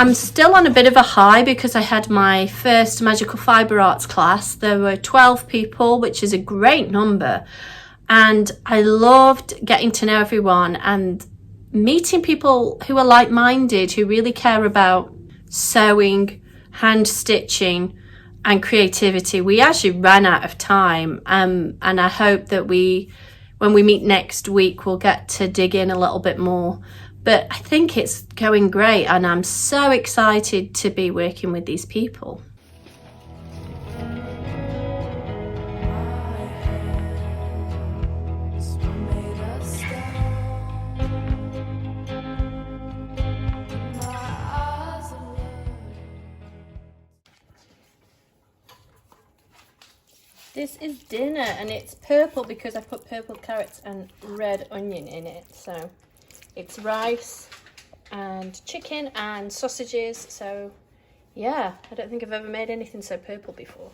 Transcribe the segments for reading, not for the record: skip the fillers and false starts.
I'm still on a bit of a high because I had my first magical fibre arts class. There were 12 people, which is a great number. And I loved getting to know everyone and meeting people who are like-minded, who really care about sewing, hand stitching and creativity. We actually ran out of time, and I hope that when we meet next week, we'll get to dig in a little bit more. But I think it's going great, and I'm so excited to be working with these people. This is dinner, and it's purple because I put purple carrots and red onion in it. So it's rice and chicken and sausages. So yeah, I don't think I've ever made anything so purple before.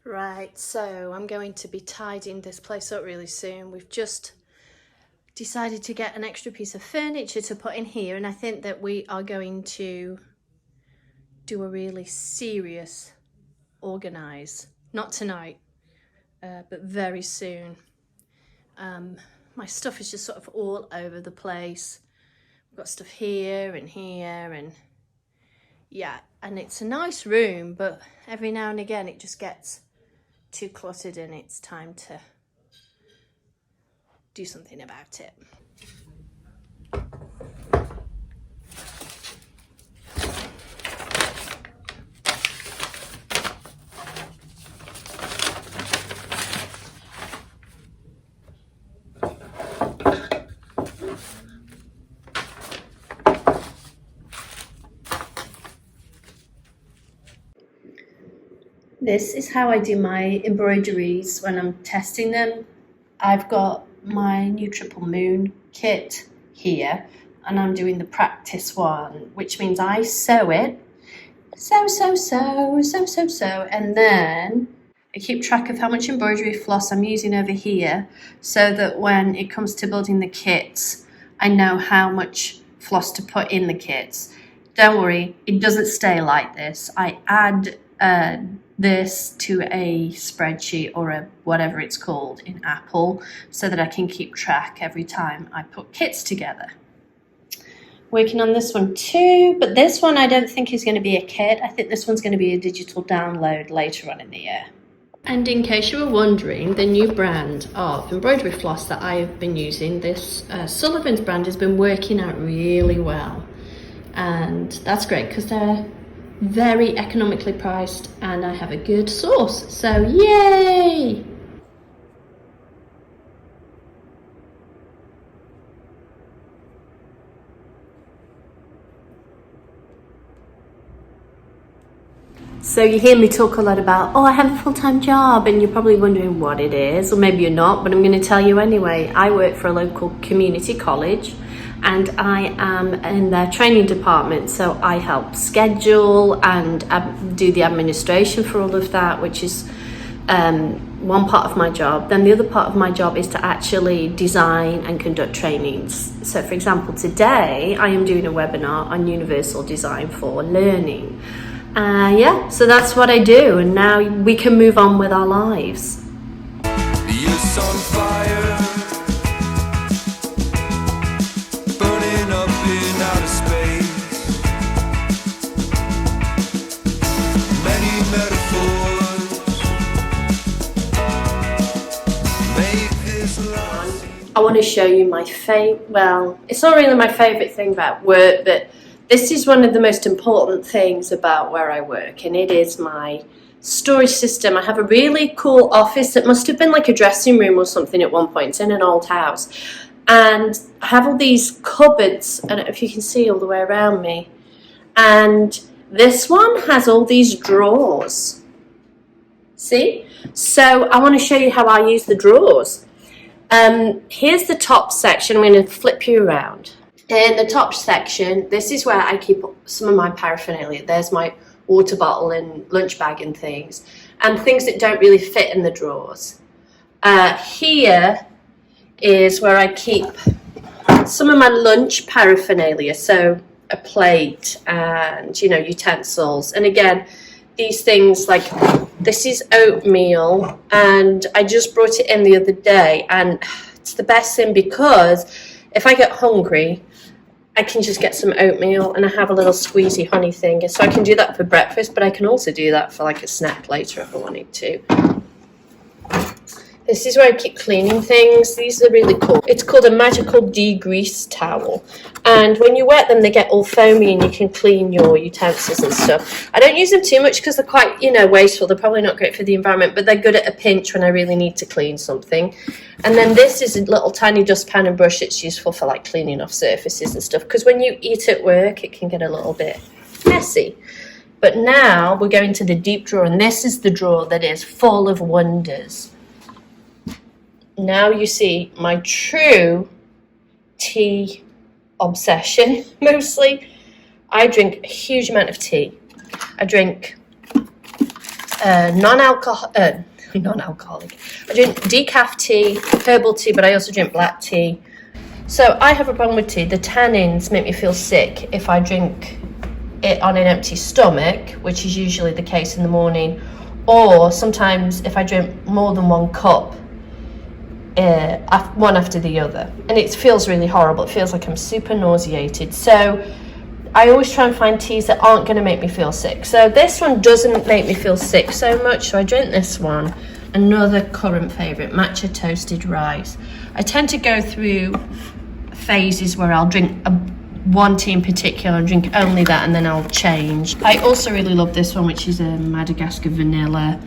Right, so I'm going to be tidying this place up really soon. We've just decided to get an extra piece of furniture to put in here, and I think that we are going to do a really serious organise. Not tonight, but very soon. My stuff is just sort of all over the place. We've got stuff here and here, and yeah, and it's a nice room, but every now and again it just gets too cluttered and it's time to do something about it. This is how I do my embroideries when I'm testing them. I've got my new triple moon kit here, and I'm doing the practice one, which means I sew it, sew, and then I keep track of how much embroidery floss I'm using over here, so that when it comes to building the kits, I know how much floss to put in the kits. Don't worry, it doesn't stay like this. I add this to a spreadsheet or a whatever it's called in Apple, so that I can keep track every time I put kits together. Working on this one too, but this one I don't think is going to be a kit. I think this one's going to be a digital download later on in the year. And in case you were wondering, the new brand of embroidery floss that I've been using, this Sullivan's brand, has been working out really well, and that's great because they're very economically priced and I have a good source, so yay! So you hear me talk a lot about, oh, I have a full-time job, and you're probably wondering what it is, or maybe you're not, but I'm going to tell you anyway. I work for a local community college, and I am in their training department, so I help schedule and do the administration for all of that, which is one part of my job. Then the other part of my job is to actually design and conduct trainings. So for example, today I am doing a webinar on universal design for learning. Yeah, so that's what I do, and now we can move on with our lives. You're on fire, burning up in outer space. Many metaphors make this life. I want to show you my well, it's not really my favourite thing about work, but this is one of the most important things about where I work, and it is my storage system. I have a really cool office that must have been like a dressing room or something at one point. It's in an old house. And I have all these cupboards, I don't know if you can see all the way around me. And this one has all these drawers. See? So I want to show you how I use the drawers. Here's the top section. I'm going to flip you around. In the top section, this is where I keep some of my paraphernalia. There's my water bottle and lunch bag and things that don't really fit in the drawers. Here is where I keep some of my lunch paraphernalia, so a plate and, you know, utensils. And again, these things, like this is oatmeal, and I just brought it in the other day, and it's the best thing because if I get hungry, I can just get some oatmeal and I have a little squeezy honey thing. So I can do that for breakfast, but I can also do that for like a snack later if I wanted to. This is where I keep cleaning things. These are really cool. It's called a magical degrease towel. And when you wet them, they get all foamy and you can clean your utensils and stuff. I don't use them too much because they're quite, you know, wasteful. They're probably not great for the environment, but they're good at a pinch when I really need to clean something. And then this is a little tiny dustpan and brush. It's useful for like cleaning off surfaces and stuff, because when you eat at work, it can get a little bit messy. But now we're going to the deep drawer, and this is the drawer that is full of wonders. Now you see my true tea obsession, mostly. I drink a huge amount of tea. I drink non-alcoholic. I drink decaf tea, herbal tea, but I also drink black tea. So I have a problem with tea. The tannins make me feel sick if I drink it on an empty stomach, which is usually the case in the morning, or sometimes if I drink more than one cup, one after the other, and it feels really horrible. It feels like I'm super nauseated. So I always try and find teas that aren't going to make me feel sick. So this one doesn't make me feel sick so much, so I drink this one. Another current favourite, matcha toasted rice. I tend to go through phases where I'll drink one tea in particular and drink only that, and then I'll change. I also really love this one, which is a Madagascar vanilla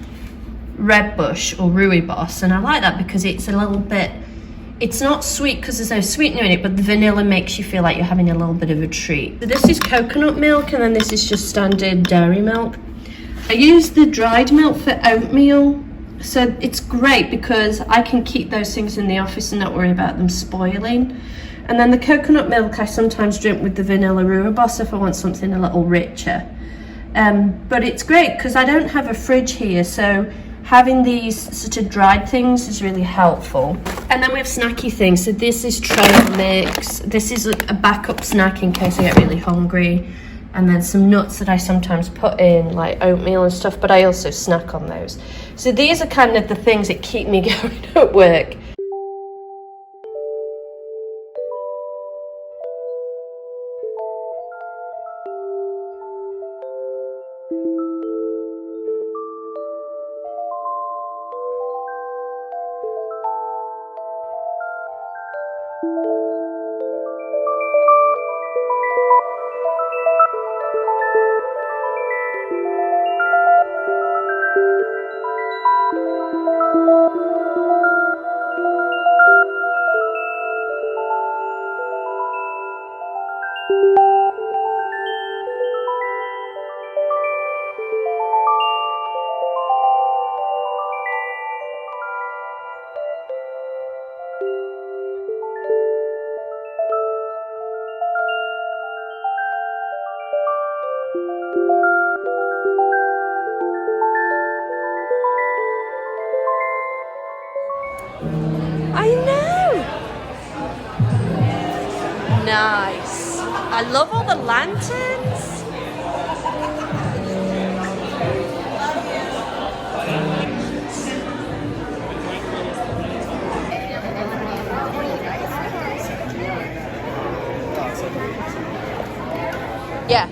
red bush or rooibos, and I like that because it's a little bit, it's not sweet because there's no sweetener in it, but the vanilla makes you feel like you're having a little bit of a treat. So this is coconut milk, and then this is just standard dairy milk. I use the dried milk for oatmeal, so it's great because I can keep those things in the office and not worry about them spoiling. And then the coconut milk I sometimes drink with the vanilla rooibos if I want something a little richer. But it's great because I don't have a fridge here, so having these sort of dried things is really helpful. And then we have snacky things. So this is trail mix. This is a backup snack in case I get really hungry. And then some nuts that I sometimes put in, like oatmeal and stuff, but I also snack on those. So these are kind of the things that keep me going at work. I know! Nice. I love all the lanterns. Yeah.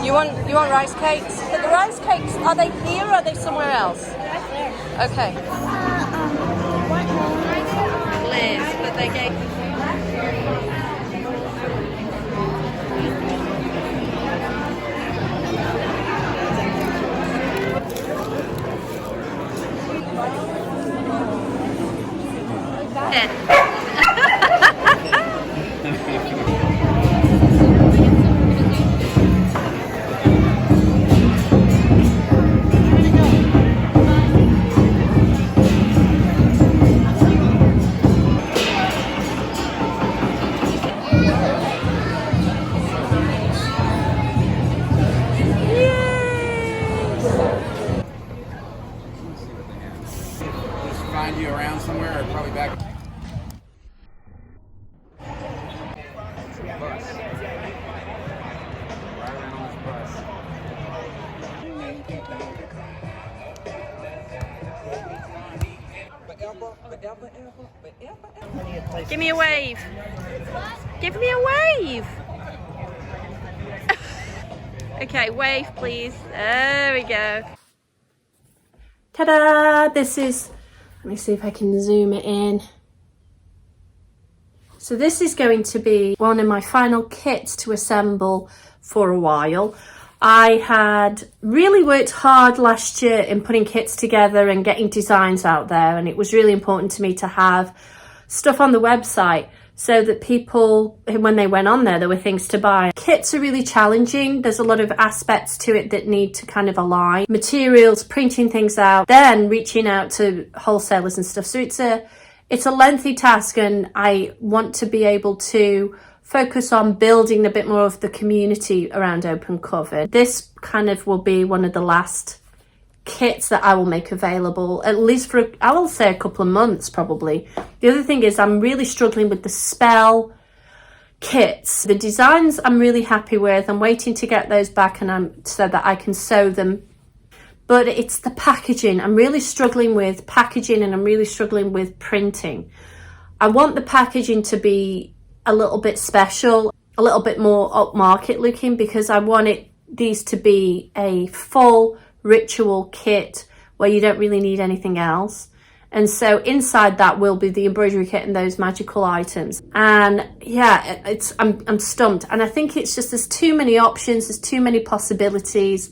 You want rice cakes? But the rice cakes, are they here or are they somewhere else? Okay. Liz, but they gave me. Give me a wave. Give me a wave. Okay, wave please. There we go. Ta-da! This is, let me see if I can zoom it in. So this is going to be one of my final kits to assemble for a while. I had really worked hard last year in putting kits together and getting designs out there, and it was really important to me to have stuff on the website so that people, when they went on there were things to buy. Kits are really challenging. There's a lot of aspects to it that need to kind of align. Materials, printing things out, then reaching out to wholesalers and stuff. So it's a lengthy task, and I want to be able to focus on building a bit more of the community around Open Coven. This kind of will be one of the last kits that I will make available, at least for, I will say, a couple of months probably. The other thing is I'm really struggling with the spell kits. The designs I'm really happy with. I'm waiting to get those back and so that I can sew them. But it's the packaging. I'm really struggling with packaging, and I'm really struggling with printing. I want the packaging to be a little bit special, a little bit more upmarket looking, because I want these to be a full ritual kit where you don't really need anything else. And so inside that will be the embroidery kit and those magical items. And yeah, I'm stumped. And I think it's just, there's too many options, there's too many possibilities.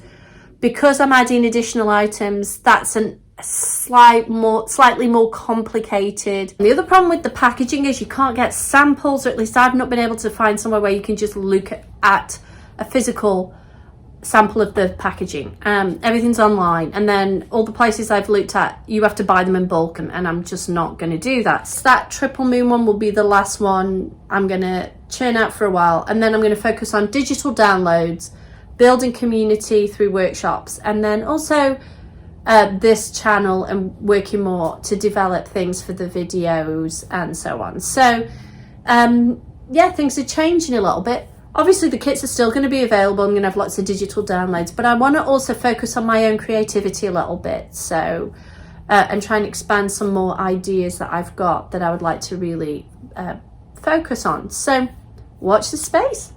Because I'm adding additional items, that's a slightly more complicated. And the other problem with the packaging is you can't get samples, or at least I've not been able to find somewhere where you can just look at a physical sample of the packaging. Everything's online, and then all the places I've looked at, you have to buy them in bulk, and I'm just not going to do that. So that triple moon one will be the last one I'm going to churn out for a while, and then I'm going to focus on digital downloads, building community through workshops, and then also this channel, and working more to develop things for the videos and so on. So yeah, things are changing a little bit. Obviously the kits are still going to be available. I'm going to have lots of digital downloads, but I want to also focus on my own creativity a little bit. So and try and expand some more ideas that I've got that I would like to really focus on. So watch the space.